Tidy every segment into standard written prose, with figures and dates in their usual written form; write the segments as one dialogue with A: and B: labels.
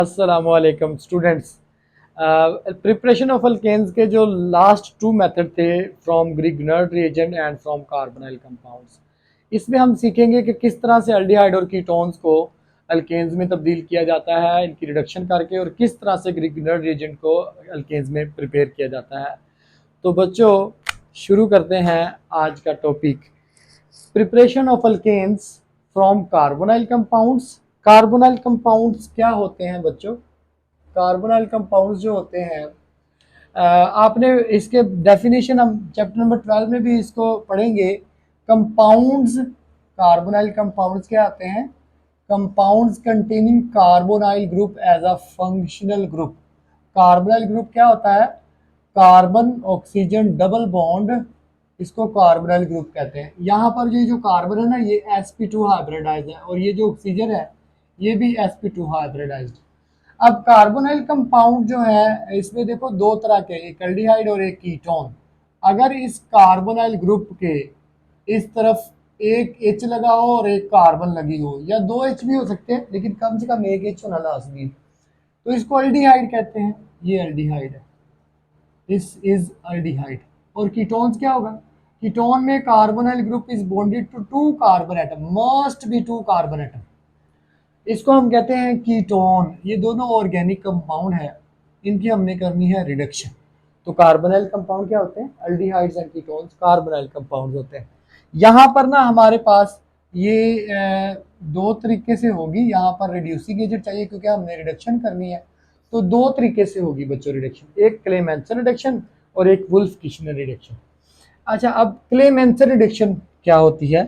A: अस्सलामुअलैकुम students. Preparation of alkanes के जो लास्ट टू मेथड थे from Grignard reagent and from carbonyl compounds, इसमें हम सीखेंगे कि किस तरह से एल्डिहाइड और कीटोन्स को अल्केन्स में तब्दील किया जाता है इनकी रिडक्शन करके, और किस तरह से ग्रिग्नर्ड रिएजेंट को अल्केन्स में प्रिपेयर किया जाता है। तो बच्चों, शुरू करते हैं आज का topic, preparation of alkanes from carbonyl compounds. Carbonyl compounds क्या होते हैं बच्चों? कार्बोनाइल कंपाउंड्स जो होते हैं, आपने इसके डेफिनेशन हम चैप्टर नंबर 12 में भी इसको पढ़ेंगे। कंपाउंड्स, कार्बोनाइल कंपाउंड्स क्या आते हैं? Compounds containing carbonyl group as a functional group. Carbonyl group क्या होता है? कार्बन ऑक्सीजन डबल बॉन्ड, इसको कार्बोनाइल ग्रुप कहते हैं। यहाँ पर ये जो कार्बन है ना, ये sp2 हाइब्रिडाइज है, और ये जो ऑक्सीजन है ये भी sp2 हाइब्रिडाइज्ड। अब कार्बोनाइल कंपाउंड जो है, इसमें देखो दो तरह के, एक एल्डिहाइड और एक कीटोन। अगर इस कार्बोनाइल ग्रुप के इस तरफ एक H लगा हो और एक कार्बन लगी हो, या दो H भी हो सकते हैं, लेकिन कम से कम एक H होना लाजमी, तो इसको एल्डिहाइड कहते हैं। ये एल्डिहाइड है, दिस इज एल्डिहाइड। और कीटोन्स क्या होगा? कीटोन में carbonyl group is bonded to two carbon atom, must be two carbon atom, इसको हम कहते हैं कीटोन। ये दोनों ऑर्गेनिक कंपाउंड है, इनकी हमने करनी है रिडक्शन। तो कार्बोनाइल कंपाउंड क्या होते हैं? Aldehydes and ketones carbonyl compound होते हैं। यहाँ पर ना हमारे पास ये दो तरीके से होगी। यहाँ पर रिड्यूसिंग एजेंट चाहिए क्योंकि हमने रिडक्शन करनी है, तो दो तरीके से होगी बच्चों रिडक्शन, एक क्लेमेंसन रिडक्शन और एक वुल्फ किशनर रिडक्शन। अच्छा, अब क्लेमेंसन रिडक्शन क्या होती है?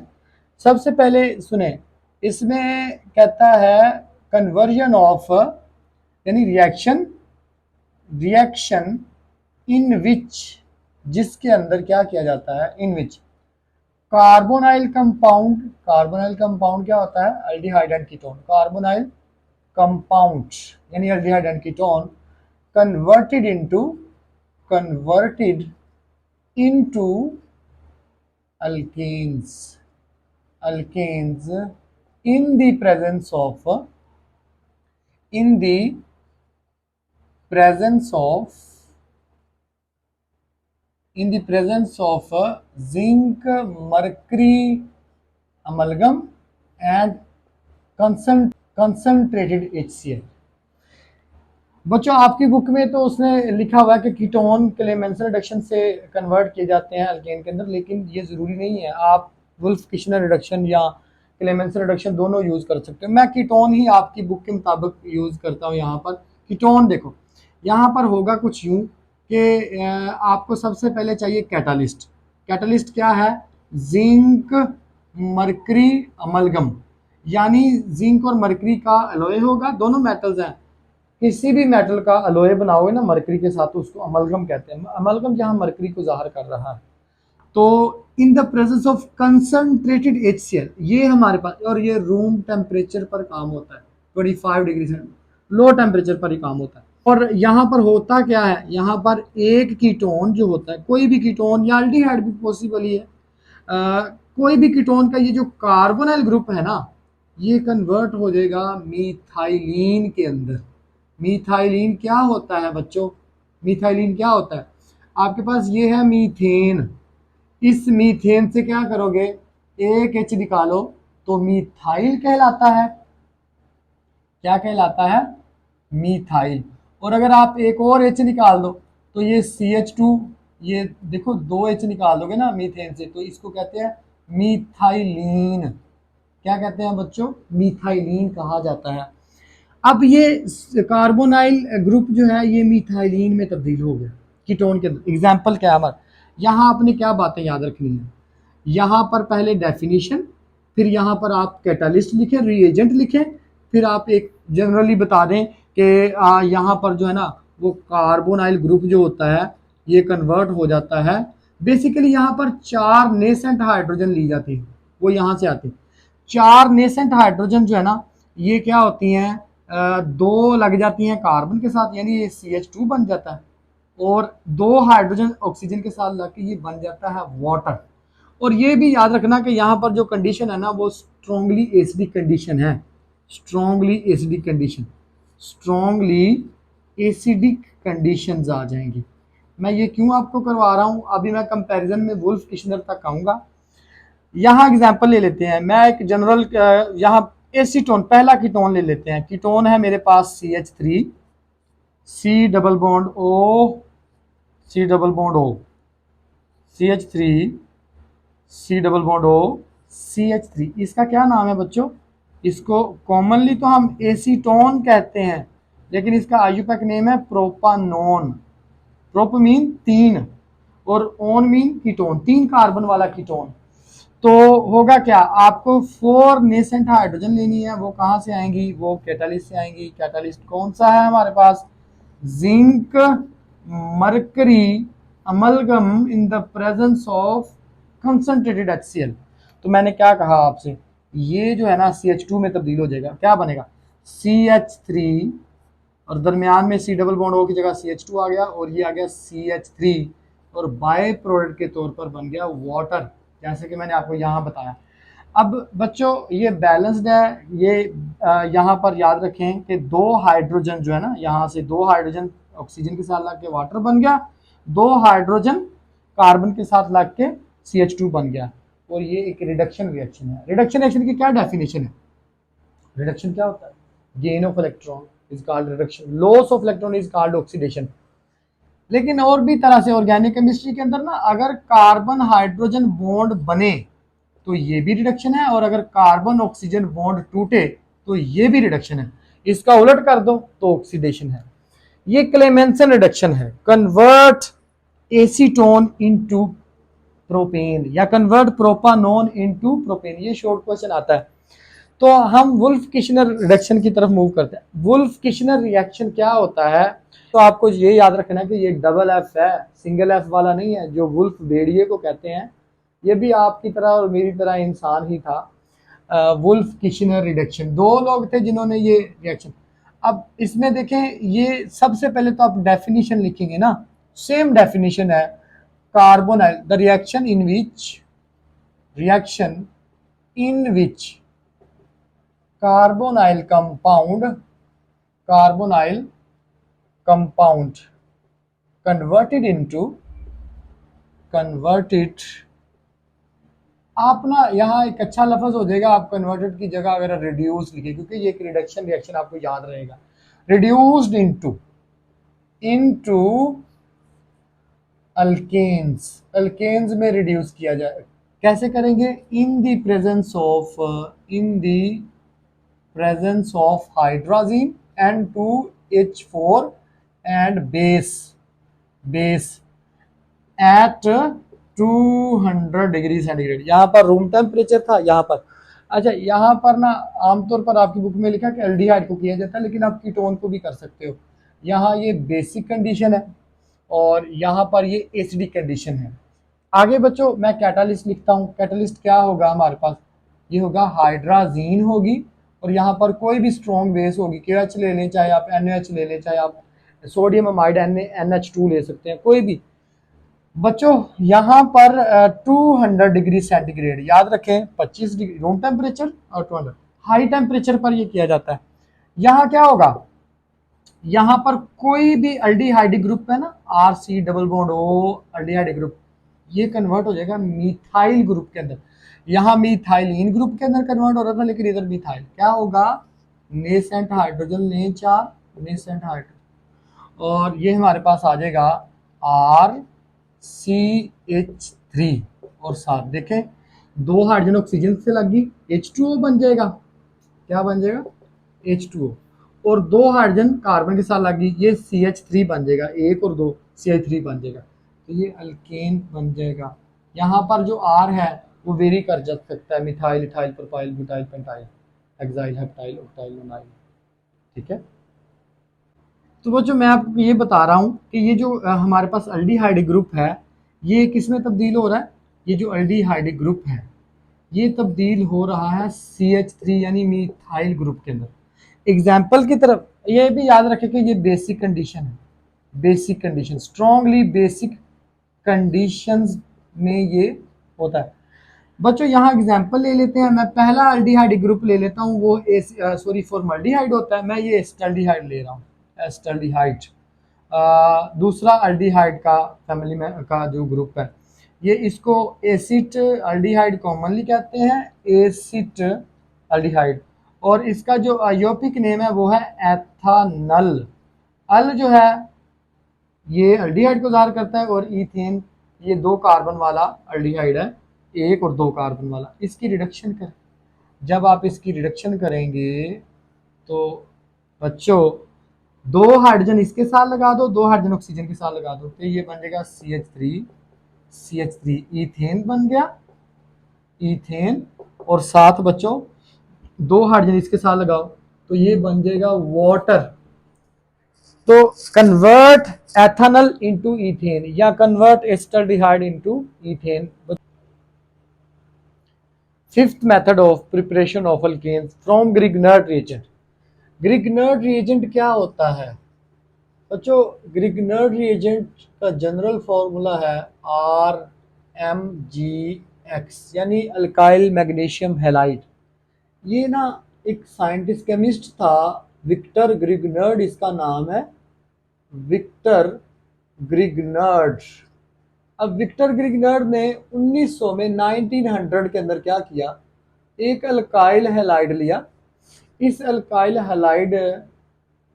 A: सबसे पहले सुने, इसमें कहता है कन्वर्जन ऑफ, यानी रिएक्शन, रिएक्शन इन विच, जिसके अंदर क्या किया जाता है, in which carbonyl compound, carbonyl compound क्या होता है? Aldehyde and ketone. Carbonyl compound यानी aldehyde and ketone converted into, converted into alkenes, alkenes in the presence of, in the presence of, in the presence of zinc mercury amalgam and concentrated HCl। बच्चों, आपकी book में तो उसने लिखा हुआ है कि कीटोन क्लेमेंसन रिडक्शन से कन्वर्ट किए जाते हैं अल्केन के अंदर, लेकिन ये ज़रूरी नहीं है। आप वुल्फ किशनर रिडक्शन या क्लेमेंसन रिडक्शन दोनों यूज़ कर सकते हो। मैं कीटोन ही आपकी बुक के मुताबिक यूज़ करता हूँ। यहाँ पर कीटोन देखो, यहाँ पर होगा कुछ यूँ कि आपको सबसे पहले चाहिए कैटालिस्ट। कैटालिस्ट क्या है? जिंक मरकरी अमलगम, यानी जिंक और मरकरी का अलॉय होगा, दोनों मेटल्स हैं। किसी भी मेटल का अलॉय बनाओगे ना मरकरी के साथ, तो उसको अमलगम कहते हैं। अमलगम जहां मरकरी को जाहिर कर रहा है। तो इन the presence of concentrated HCl, ये हमारे पास, और ये रूम टेम्परेचर पर काम होता है, 25 डिग्री से लो टेम्परेचर पर ही काम होता है। और यहाँ पर होता क्या है? यहाँ पर एक कीटोन जो होता है, कोई भी कीटोन या एल्डिहाइड भी पॉसिबल ही है, कोई भी कीटोन का ये जो कार्बोनाइल ग्रुप है ना, ये कन्वर्ट हो जाएगा मीथाइलिन के अंदर। मीथाइलिन क्या होता है बच्चों? मीथाइलिन क्या होता है? आपके पास ये है मीथेन। इस मीथेन से क्या करोगे? एक H निकालो तो मीथाइल कहलाता है। क्या कहलाता है? मीथाइल। और अगर आप एक और H निकाल दो तो ये CH2, ये देखो दो H निकाल दोगे ना मीथेन से, तो इसको कहते हैं मीथाइलिन। क्या कहते हैं बच्चों? मीथाइलिन कहा जाता है। अब ये कार्बोनाइल ग्रुप जो है ये मीथाइलिन में तब्दील हो गया कीटोन के अंदर। एग्जाम्पल क्या है? यहाँ आपने क्या बातें याद रखनी है? यहाँ पर पहले डेफिनेशन, फिर यहाँ पर आप कैटालिस्ट लिखें, रिएजेंट लिखें, फिर आप एक जनरली बता दें कि यहाँ पर जो है ना वो कार्बोनाइल ग्रुप जो होता है ये कन्वर्ट हो जाता है। बेसिकली यहाँ पर 4 नेसेंट हाइड्रोजन ली जाती है, वो यहाँ से आती है। 4 नेसेंट हाइड्रोजन जो है ना, ये क्या होती हैं? दो लग जाती हैं कार्बन के साथ, यानी ये CH2 बन जाता है, और दो हाइड्रोजन ऑक्सीजन के साथ लग के ये बन जाता है वाटर। और ये भी याद रखना कि यहाँ पर जो कंडीशन है ना वो स्ट्रॉन्गली एसिडिक कंडीशन है, strongly acidic condition. Strongly acidic conditions आ जाएंगी। मैं ये क्यों आपको करवा रहा हूँ, अभी मैं कंपैरिजन में वुल्फ किशनर तक आऊँगा। यहाँ एग्जाम्पल ले लेते हैं, मैं एक जनरल यहाँ एसीटोन, पहला कीटोन ले लेते हैं। कीटोन है मेरे पास CH3, C double bond O, C double bond O, CH3, C double bond O, CH3। इसका क्या नाम है बच्चों? इसको कॉमनली तो हम एसीटोन कहते हैं, लेकिन इसका आयुपैक नेम है प्रोपानोन। प्रोप मीन तीन और ओन मीन कीटोन, तीन कार्बन वाला कीटोन। तो होगा क्या, आपको 4 नेसेंट हाइड्रोजन लेनी है। वो कहाँ से आएंगी? वो कैटालिस्ट से आएंगी। कैटालिस्ट कौन सा है हमारे पास? Zinc mercury amalgam in the presence of concentrated HCl। तो मैंने क्या कहा आपसे, ये जो है ना CH2 में तब्दील हो जाएगा। क्या बनेगा? CH3, और दरमियान में C डबल बॉन्ड O की जगह CH2 आ गया, और ये आ गया CH3, और बाय प्रोडक्ट के तौर पर बन गया वाटर, जैसे कि मैंने आपको यहाँ बताया। अब बच्चों ये बैलेंस्ड है। ये यहाँ पर याद रखें कि 2 हाइड्रोजन जो है ना, यहाँ से 2 हाइड्रोजन ऑक्सीजन के साथ लग के वाटर बन गया, 2 हाइड्रोजन कार्बन के साथ लग के CH2 बन गया, और ये एक रिडक्शन रिएक्शन है। रिडक्शन रिएक्शन की क्या डेफिनेशन है? रिडक्शन क्या होता है? Gain of electron is called reduction, loss of electron is called oxidation. लेकिन और भी तरह से ऑर्गेनिक केमिस्ट्री के अंदर ना, अगर कार्बन हाइड्रोजन बॉन्ड बने तो ये भी रिडक्शन है, और अगर कार्बन ऑक्सीजन बॉन्ड टूटे तो ये भी रिडक्शन है। इसका उलट कर दो तो ऑक्सीडेशन है। ये क्लेमेंसन रिडक्शन है, कन्वर्ट एसीटोन इनटू प्रोपेन या कन्वर्ट प्रोपानोन इनटू प्रोपेन। ये शॉर्ट क्वेश्चन आता है। तो हम वुल्फ किशनर रिडक्शन की तरफ मूव करते हैं। वुल्फ किशनर रिएक्शन क्या होता है? तो आपको ये याद रखना है कि ये डबल एफ है, सिंगल एफ वाला नहीं है। जो वुल्फ भेड़िए को कहते हैं, ये भी आपकी तरह और मेरी तरह इंसान ही था। वुल्फ किशनर रिडक्शन, 2 लोग थे जिन्होंने ये रिएक्शन। अब इसमें देखें, ये सबसे पहले तो आप डेफिनेशन लिखेंगे ना, सेम डेफिनेशन है। Carbonyl, the reaction in which carbonyl compound converted, आप ना यहाँ एक अच्छा लफ्ज हो जाएगा, आप कन्वर्टेड की जगह अगर रिड्यूस लिखे, क्योंकि ये एक रिडक्शन रिएक्शन आपको याद रहेगा। रिड्यूस्ड इनटू अल्केन्स में रिड्यूस किया जाए। कैसे करेंगे? इन the presence of hydrazine and 2H4 and base at 200 degree centigrade. यहाँ पर रूम टेम्परेचर था, यहाँ पर। अच्छा, यहाँ पर ना आमतौर पर आपकी बुक में लिखा कि एल्डिहाइड को किया जाता है, लेकिन आप कीटोन को भी कर सकते हो। यहाँ ये बेसिक कंडीशन है, और यहाँ पर ये एसिडिक कंडीशन है। आगे बच्चों मैं कैटालिस्ट लिखता हूँ। कैटालिस्ट क्या होगा हमारे पास? ये होगा हाइड्राजीन होगी, और यहाँ पर कोई भी स्ट्रॉन्ग बेस होगी। KH ले लें, चाहे आप NH ले लें, चाहे आप सोडियम अमाइड NH2 ले सकते हैं, कोई भी। बच्चों यहाँ पर 200 डिग्री सेंटीग्रेड, याद रखें 25 डिग्री रूम टेम्परेचर और 200 हाई टेम्परेचर पर ये किया जाता है। यहाँ क्या होगा? यहाँ पर कोई भी अल्डिहाइड ग्रुप है ना, RC double bond O aldehyde group, ये कन्वर्ट हो जाएगा मिथाइल ग्रुप के अंदर। यहाँ मिथाइलिन ग्रुप के अंदर कन्वर्ट हो रहा था, लेकिन इधर मिथाइल क्या होगा? नेसेंट हाइड्रोजन लें 4 नेसेंट हाइड्रोजन, और ये हमारे पास आ जाएगा RCH3, और साथ देखें 2 हाइड्रोजन ऑक्सीजन से लगी, H2O बन जाएगा। क्या बन जाएगा? H2O, और 2 हाइड्रोजन कार्बन के साथ लगी, ये CH3 बन जाएगा। 1 और 2 CH3 बन जाएगा, तो ये अल्केन बन जाएगा। यहाँ पर जो R है वो वेरी कर जा सकता है, methyl, ethyl, propyl, butyl, pentyl, hexyl, heptyl, octyl, nonyl. ठीक है। तो वो जो मैं आपको ये बता रहा हूँ कि ये जो हमारे पास अल्डिहाइड ग्रुप है, ये किस में तब्दील हो रहा है? ये जो अल्डिहाइड ग्रुप है ये तब्दील हो रहा है CH3 यानी मिथाइल ग्रुप के अंदर। एग्जाम्पल की तरफ ये भी याद रखें कि ये बेसिक कंडीशन है। Basic condition, strongly basic conditions में ये होता है। बच्चों यहाँ एग्जांपल ले लेते हैं, मैं पहला अल्डिहाइड ग्रुप ले लेता हूँ, वो सॉरी फॉर्मल्डिहाइड होता है, मैं ये एस्टल्डिहाइड ले रहा हूँ, एस्टल्डिहाइड। दूसरा अल्डिहाइड का फैमिली में का जो ग्रुप है, ये इसको एसिड अल्डिहाइड कॉमनली कहते हैं, एसिड अल्डिहाइड। और इसका जो आयोपिक नेम है वो है एथानल। अल जो है ये अल्डिहाइड को ज़ाहिर करता है, और ईथेन ये 2 कार्बन वाला अल्डिहाइड है, 1 और 2 कार्बन वाला। इसकी रिडक्शन कर, जब आप इसकी रिडक्शन करेंगे तो बच्चों 2 हाइड्रोजन इसके साथ लगा दो, 2 हाइड्रोजन ऑक्सीजन के साथ लगा दो, तो ये बन जाएगा CH3 ईथेन बन गया, ईथेन। और साथ बच्चों 2 हाइड्रोजन इसके साथ लगाओ तो ये बन जाएगा वाटर। तो कन्वर्ट एथेनॉल इनटू ईथेन या convert acetaldehyde into ethane. Fifth method of preparation of alkanes from Grignard reagent. Grignard reagent क्या होता है बच्चों? ग्रिग्नर्ड रिएजेंट का जनरल फॉर्मूला है RMgX, यानी अल्काइल मैग्नीशियम हैलाइड। ये ना एक साइंटिस्ट केमिस्ट था, विक्टर ग्रिग्नर्ड इसका नाम है, विक्टर ग्रिग्नर्ड। अब विक्टर ग्रिग्नर्ड ने 1900 में 1900 के अंदर क्या किया, एक अल्काइल हैलाइड लिया। इस अल्काइल हैलाइड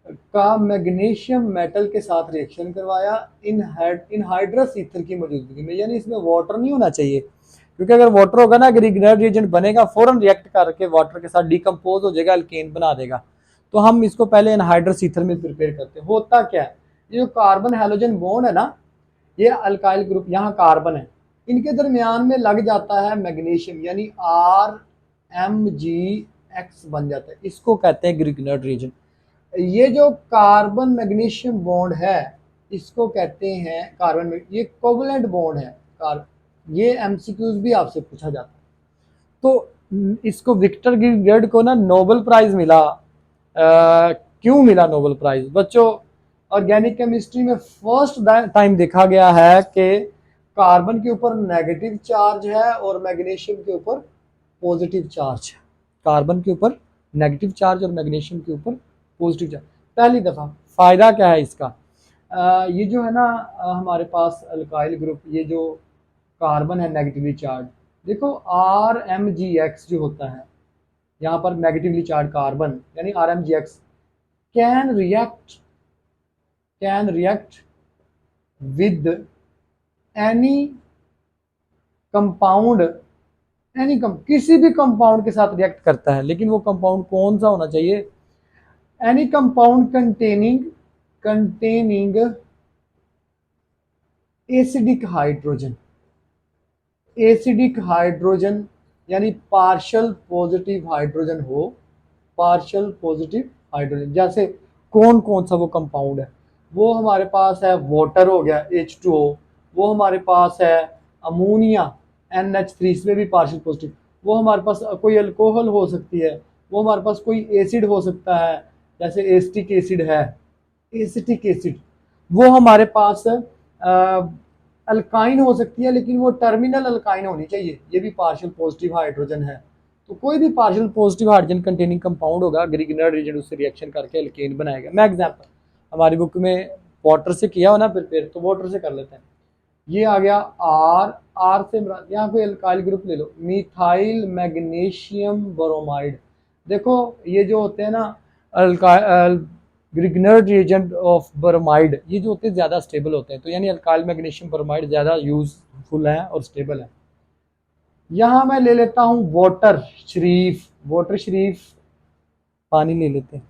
A: का मैग्नीशियम मेटल के साथ रिएक्शन करवाया इनहाइड्रस ईथर की मौजूदगी में, यानी इसमें वाटर नहीं होना चाहिए, क्योंकि अगर वाटर होगा ना ग्रिग्नर्ड रिएजेंट बनेगा, फौरन रिएक्ट करके वाटर के साथ डिकम्पोज हो जाएगा, अल्केन बना देगा। तो हम इसको पहले इनहाइड्रस ईथर में प्रिपेयर करते हैं। होता क्या है, ये जो कार्बन हैलोजन बॉन्ड है ना, ये अल्काइल ग्रुप, यहाँ कार्बन है, इनके दरमियान में लग जाता है मैग्नीशियम, यानी RMgX बन जाता है, इसको कहते हैं ग्रिग्नर्ड रिएजेंट। ये जो कार्बन मैग्नीशियम बॉन्ड है इसको कहते हैं कार्बन, ये कोवलेंट बॉन्ड है कार्बन। ये एमसीक्यूज भी आपसे पूछा जाता है। तो इसको विक्टर ग्रिग्नर्ड को ना नोबेल प्राइज मिला। क्यों मिला नोबेल प्राइज बच्चों? ऑर्गेनिक केमिस्ट्री में फर्स्ट टाइम देखा गया है कि कार्बन के ऊपर नेगेटिव चार्ज है और मैग्नीशियम के ऊपर पॉजिटिव चार्ज है। कार्बन के ऊपर नेगेटिव चार्ज और मैग्नीशियम के ऊपर पॉजिटिव चार्ज, पहली दफ़ा। फ़ायदा क्या है इसका? ये जो है ना हमारे पास अल्काइल ग्रुप, ये जो कार्बन है नेगेटिवली चार्ज, देखो RMgX जो होता है यहाँ पर नेगेटिवली चार्ज कार्बन, यानी RMgX can react with any compound, किसी भी कंपाउंड के साथ रिएक्ट करता है, लेकिन वो कंपाउंड कौन सा होना चाहिए? Any compound containing acidic hydrogen, acidic hydrogen यानी पार्शियल पॉजिटिव हाइड्रोजन हो, पार्शियल पॉजिटिव हाइड्रोजन। जैसे कौन कौन सा वो कंपाउंड है? वो हमारे पास है वाटर हो गया H2O, वो हमारे पास है अमोनिया NH3, इसमें भी पार्शियल पॉजिटिव। वो हमारे पास कोई अल्कोहल हो सकती है, वो हमारे पास कोई एसिड हो सकता है, जैसे एसिटिक एसिड है, एसिटिक एसिड। वो हमारे पास अल्काइन हो सकती है, लेकिन वो टर्मिनल अल्काइन होनी चाहिए, ये भी पार्शियल पॉजिटिव हाइड्रोजन है। तो कोई भी partial positive hydrogen containing compound होगा, ग्रिग्नर्ड रिएजेंट उससे रिएक्शन करके अल्केन बनाएगा। मैं एग्जांपल हमारी बुक में वाटर से किया हो ना प्रिपेयर, तो वाटर से कर लेते हैं। ये आ गया आर से यहाँ कोई अल्काइल ग्रुप ले लो, मिथाइल मैग्नीशियम ब्रोमाइड। देखो ये जो होते हैं ना ग्रिग्नर्ड रिएजेंट ऑफ ब्रोमाइड, ये जो होते हैं ज़्यादा स्टेबल होते हैं, तो यानी अल्काइल मैग्नीशियम ब्रोमाइड ज़्यादा यूजफुल है और स्टेबल है। यहाँ मैं ले लेता हूँ वाटर शरीफ, पानी ले लेते हैं।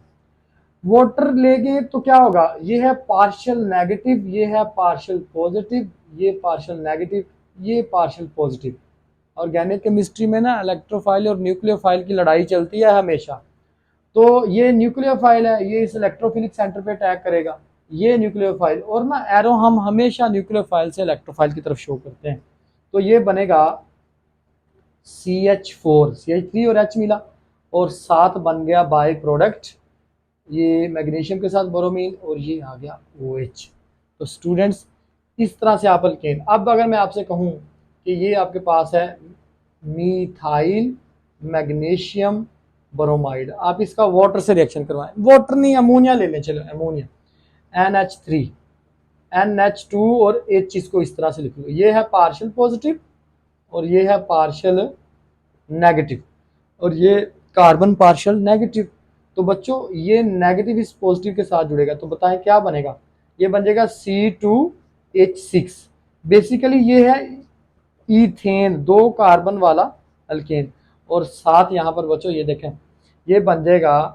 A: वाटर लेंगे तो क्या होगा, ये है पार्शियल नेगेटिव, ये है पार्शियल पॉजिटिव, ये पार्शियल नेगेटिव, ये पार्शियल पॉजिटिव। ऑर्गेनिक केमिस्ट्री में ना इलेक्ट्रोफाइल और न्यूक्लियोफाइल की लड़ाई चलती है हमेशा। तो ये न्यूक्लियोफाइल है, ये इस इलेक्ट्रोफिलिक सेंटर पे अटैक करेगा, ये न्यूक्लियोफाइल, और ना एरो हम हमेशा न्यूक्लियोफाइल से इलेक्ट्रोफाइल की तरफ शो करते हैं। तो ये बनेगा CH3 और H मिला, और साथ बन गया बाय प्रोडक्ट, ये मैग्नीशियम के साथ बोरोमीन, और ये आ गया OH। तो स्टूडेंट्स इस तरह से आप अल्केन। अब अगर मैं आपसे कहूँ कि ये आपके पास है मिथाइल मैग्नीशियम ब्रोमाइड। आप इसका वाटर से रिएक्शन करवाएं, वाटर नहीं अमोनिया ले लें, चलो अमोनिया NH3 NH2 और H इसको इस तरह से लिख लो, ये है पार्शियल पॉजिटिव और ये है पार्शियल नेगेटिव और ये कार्बन पार्शियल नेगेटिव। तो बच्चों ये नेगेटिव इस पॉजिटिव के साथ जुड़ेगा तो बताएं क्या बनेगा, ये बन जाएगा C2H6। बेसिकली ये है ईथेन, 2 कार्बन वाला अल्केन। और साथ यहाँ पर बच्चों ये देखें ये बन जाएगा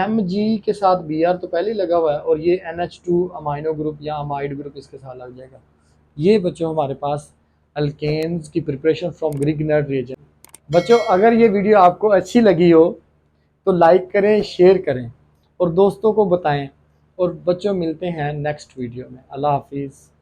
A: Mg के साथ Br तो पहले ही लगा हुआ है और ये NH2 अमाइनो ग्रुप या अमाइड ग्रुप इसके साथ लग जाएगा। ये बच्चों हमारे पास अल्केन्स की प्रिपरेशन फ्रॉम ग्रिग्नर्ड रिएजेंट। बच्चों अगर ये वीडियो आपको अच्छी लगी हो तो लाइक करें, शेयर करें और दोस्तों को बताएं। और बच्चों मिलते हैं नेक्स्ट वीडियो में। अल्लाह हाफिज़।